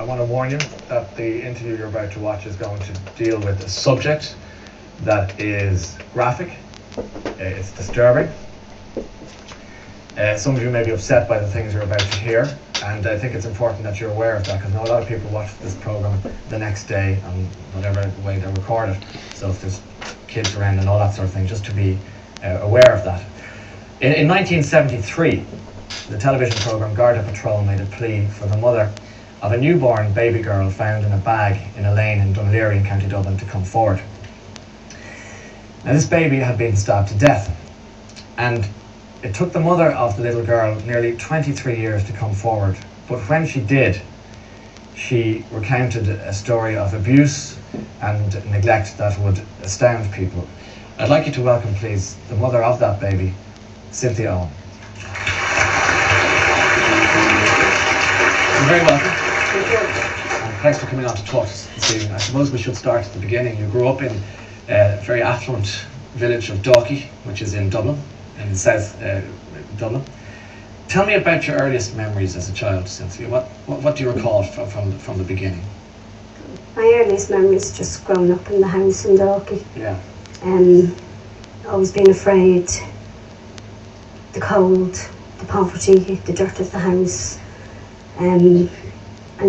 I want to warn you that the interview you're about to watch is going to deal with a subject that is graphic, it's disturbing. Some of you may be upset by the things you're about to hear, and I think it's important that you're aware of that, because I know a lot of people watch this program the next day on whatever way they record it. So if there's kids around and all that sort of thing, just to be aware of that. In 1973, the television program Garda Patrol made a plea for the mother of a newborn baby girl found in a bag in a lane in Dunleary in County Dublin to come forward. Now, this baby had been stabbed to death, and it took the mother of the little girl nearly 23 years to come forward. But when she did, she recounted a story of abuse and neglect that would astound people. I'd like you to welcome, please, the mother of that baby, Cynthia Owen. You're very welcome. Thank you. And thanks for coming on to talk to us this evening. I suppose we should start at the beginning. You grew up in a very affluent village of Dalkey, which is in Dublin, in South Dublin. Tell me about your earliest memories as a child, Cynthia. What do you recall from the beginning? My earliest memories just growing up in the house in Dalkey. Yeah. Always being afraid, the cold, the poverty, the dirt of the house, and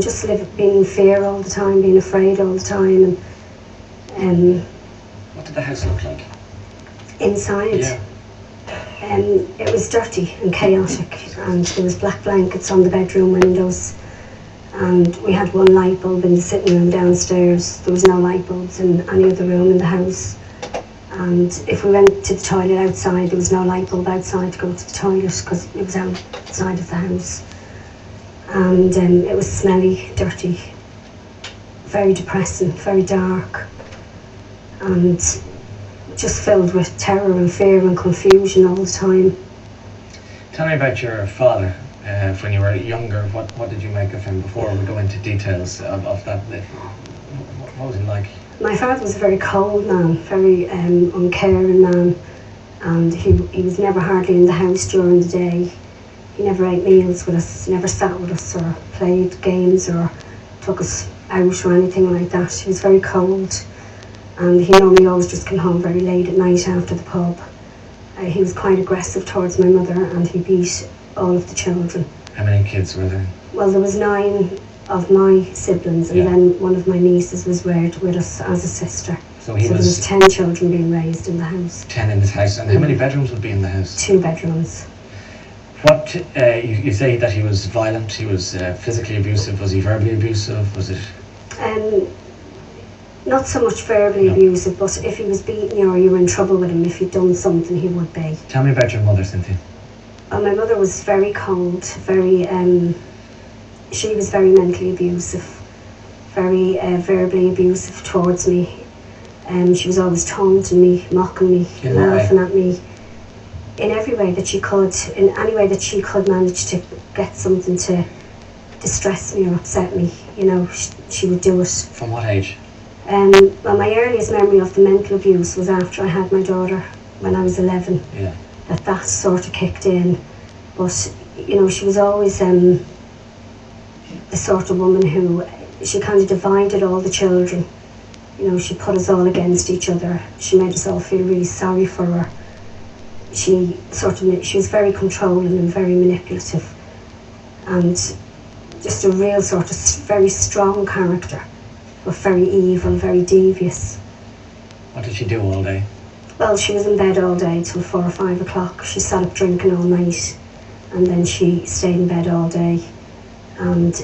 just being in fear all the time, being afraid all the time. And what did the house look like? Inside? Yeah. It was dirty and chaotic, and there was black blankets on the bedroom windows, and we had one light bulb in the sitting room downstairs. There was no light bulbs in any other room in the house, and if we went to the toilet outside, there was no light bulb outside to go to the toilet because it was outside of the house. And it was smelly, dirty, very depressing, very dark, and just filled with terror and fear and confusion all the time. Tell me about your father. When you were younger, what did you make of him before we go into details of that? What was he like? My father was a very cold man, very uncaring man, and he was never hardly in the house during the day. He never ate meals with us, never sat with us or played games or took us out or anything like that. He was very cold, and he normally always just came home very late at night after the pub. He was quite aggressive towards my mother, and he beat all of the children. How many kids were there? Well, there was 9 of my siblings, and then one of my nieces was reared with us as a sister. So there was 10 children being raised in the house. 10 in this house. And how many bedrooms would be in the house? 2 bedrooms. What, you say that he was violent, he was physically abusive, was he verbally abusive, was it? Not so much verbally abusive, but if he was beating you or you were in trouble with him, if you'd done something, he would be. Tell me about your mother, Cynthia. Well, my mother was very cold, very, she was very mentally abusive, very verbally abusive towards me. She was always taunting me, mocking me, laughing at me. In every way that she could, in any way that she could manage to get something to distress me or upset me, you know, she would do it. From what age? Well, my earliest memory of the mental abuse was after I had my daughter, when I was 11. Yeah. That sort of kicked in. But, you know, she was always the sort of woman who, she kind of divided all the children. You know, she put us all against each other. She made us all feel really sorry for her. She was very controlling and very manipulative, and just a real sort of very strong character, but very evil, very devious. What did she do all day? Well, she was in bed all day till 4 or 5 o'clock. She sat up drinking all night, and then she stayed in bed all day. And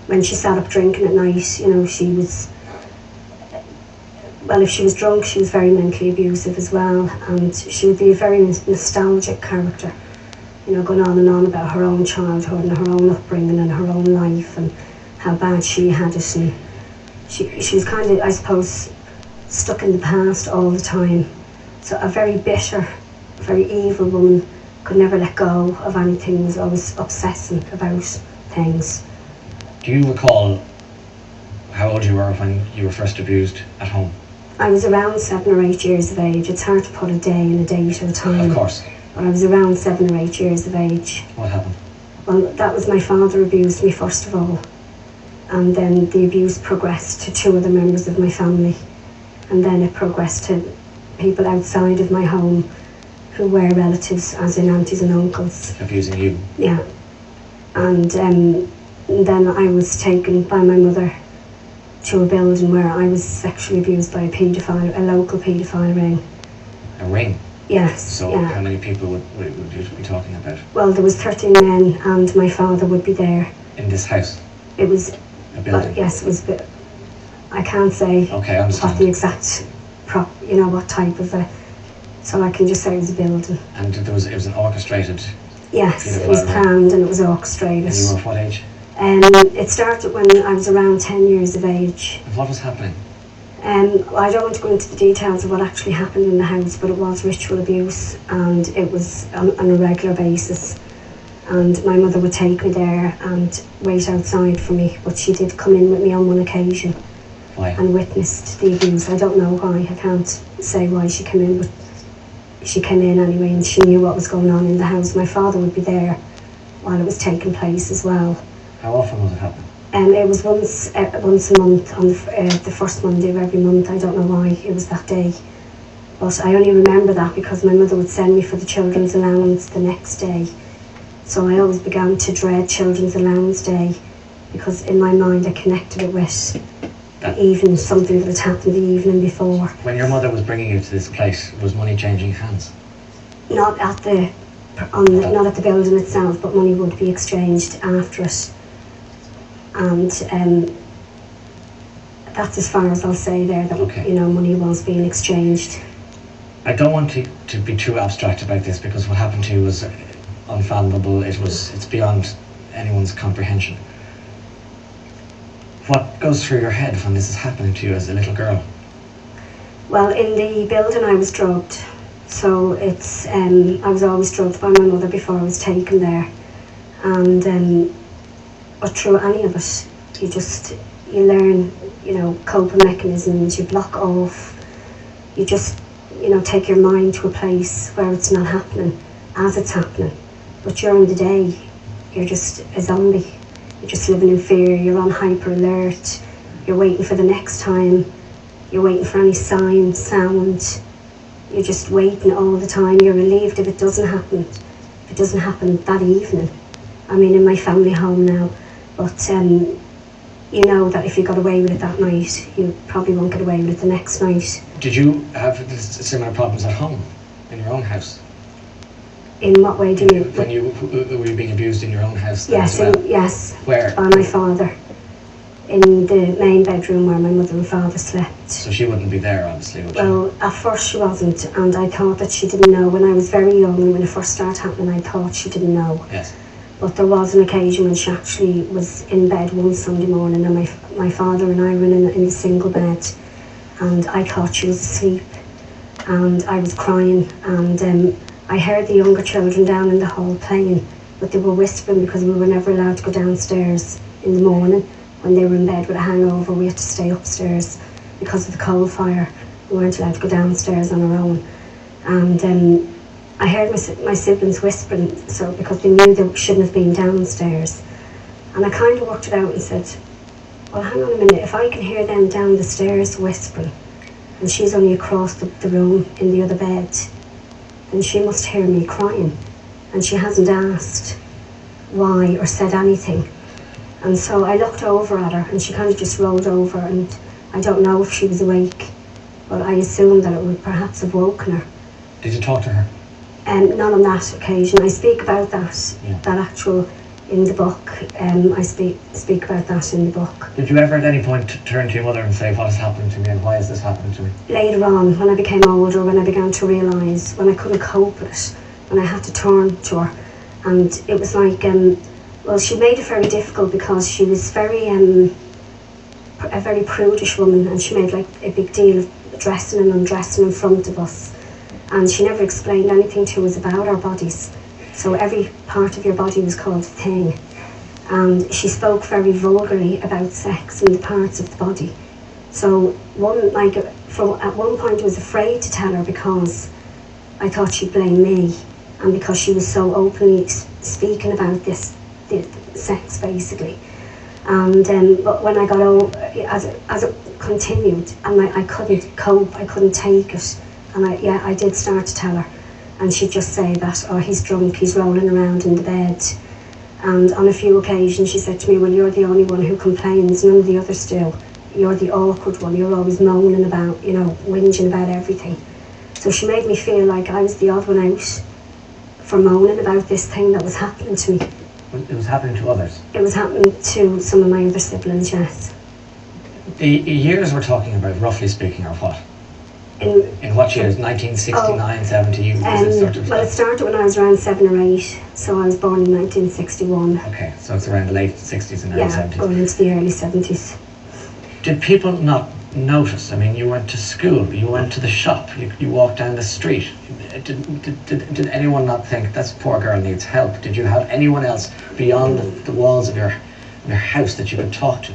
when she sat up drinking at night, you know, she was, well, if she was drunk, she was very mentally abusive as well, and she would be a very nostalgic character, you know, going on about her own childhood and her own upbringing and her own life and how bad she had it, and she was kind of, I suppose, stuck in the past all the time. So a very bitter, very evil woman, could never let go of anything, was always obsessing about things. Do you recall how old you were when you were first abused at home? I was around 7 or 8 years of age. It's hard to put a day and a date or a time. Of course. But I was around 7 or 8 years of age. What happened? Well, that was my father abused me first of all. and then the abuse progressed to 2 other members of my family, and then it progressed to people outside of my home who were relatives, as in aunties and uncles. Abusing you? Yeah. And then I was taken by my mother to a building where I was sexually abused by a local paedophile ring. A ring? Yes. So yeah. how many people would you be talking about? Well, there was 13 men and my father would be there. In this house? It was... A building? Yes, it was... I can't say okay, I understand. what the exact what type of a... So I can just say it was a building. And it was an orchestrated... Yes, it was planned and it was orchestrated. And you were what age? It started when I was around 10 years of age. And what was happening? I don't want to go into the details of what actually happened in the house, but it was ritual abuse and it was on a regular basis. And my mother would take me there and wait outside for me, but she did come in with me on one occasion. Why? And witnessed the abuse. I don't know why, I can't say why she came in, but she came in anyway and she knew what was going on in the house. My father would be there while it was taking place as well. How often would it happen? It was once a month, on the first Monday of every month. I don't know why it was that day. But I only remember that because my mother would send me for the children's allowance the next day. So I always began to dread children's allowance day because in my mind I connected it with something that had happened the evening before. When your mother was bringing you to this place, was money changing hands? Not at the building itself, but money would be exchanged after it. And that's as far as I'll say there, that money was being exchanged. I don't want to be too abstract about this because what happened to you was unfathomable. It's beyond anyone's comprehension. What goes through your head when this is happening to you as a little girl? Well, in the building I was drugged. So it's I was always drugged by my mother before I was taken there. And but through any of it, you learn, coping mechanisms, you block off, you just, take your mind to a place where it's not happening as it's happening. But during the day, you're just a zombie. You're just living in fear, you're on hyper alert, you're waiting for the next time, you're waiting for any sign, sound, you're just waiting all the time. You're relieved if it doesn't happen. If it doesn't happen that evening. I mean, in my family home now. But you know that if you got away with it that night, you probably won't get away with it the next night. Did you have similar problems at home, in your own house? In what way do you mean? Were you being abused in your own house? Yes, as well? yes. Where? By my father. In the main bedroom where my mother and father slept. So she wouldn't be there, obviously, would she? Well, at first she wasn't, and I thought that she didn't know. When I was very young, when it first started happening, I thought she didn't know. Yes. But there was an occasion when she actually was in bed one Sunday morning, and my father and I were in a single bed, and I thought she was asleep, and I was crying, and I heard the younger children down in the hall playing, but they were whispering because we were never allowed to go downstairs in the morning. When they were in bed with a hangover, we had to stay upstairs because of the coal fire. We weren't allowed to go downstairs on our own. And I heard my siblings whispering, so because they knew they shouldn't have been downstairs. And I kind of worked it out and said, well, hang on a minute, if I can hear them down the stairs whispering, and she's only across the room in the other bed, then she must hear me crying. And she hasn't asked why or said anything. And so I looked over at her and she kind of just rolled over, and I don't know if she was awake, but I assumed that it would perhaps have woken her. Did you talk to her? Not on that occasion. I speak about that, that actual, in the book. I speak about that in the book. Did you ever at any point turn to your mother and say, what is happening to me and why is this happening to me? Later on, when I became older, when I began to realise, when I couldn't cope with it, when I had to turn to her, and it was like, well, she made it very difficult because she was a very prudish woman, and she made like a big deal of dressing and undressing in front of us, and she never explained anything to us about our bodies. So every part of your body was called a thing, and she spoke very vulgarly about sex and the parts of the body. So at one point I was afraid to tell her because I thought she'd blame me, and because she was so openly speaking about this, the sex basically. And but when I got over, as it continued, and I couldn't cope, I couldn't take it, and I did start to tell her, and she'd just say that, oh, he's drunk, he's rolling around in the bed. And on a few occasions she said to me, well, you're the only one who complains, none of the others do. You're the awkward one, you're always moaning about, whinging about everything. So she made me feel like I was the odd one out for moaning about this thing that was happening to me. It was happening to others? It was happening to some of my other siblings, yes. The years we're talking about, roughly speaking, are what? In what years? 1969, 70? Well, it started when I was around 7 or 8, so I was born in 1961. Okay, so it's around the late 60s and early 70s. Going into the early 70s. Did people not notice? I mean, you went to school, you went to the shop, you walked down the street. Did anyone not think, this poor girl needs help? Did you have anyone else beyond the walls of your house that you could talk to?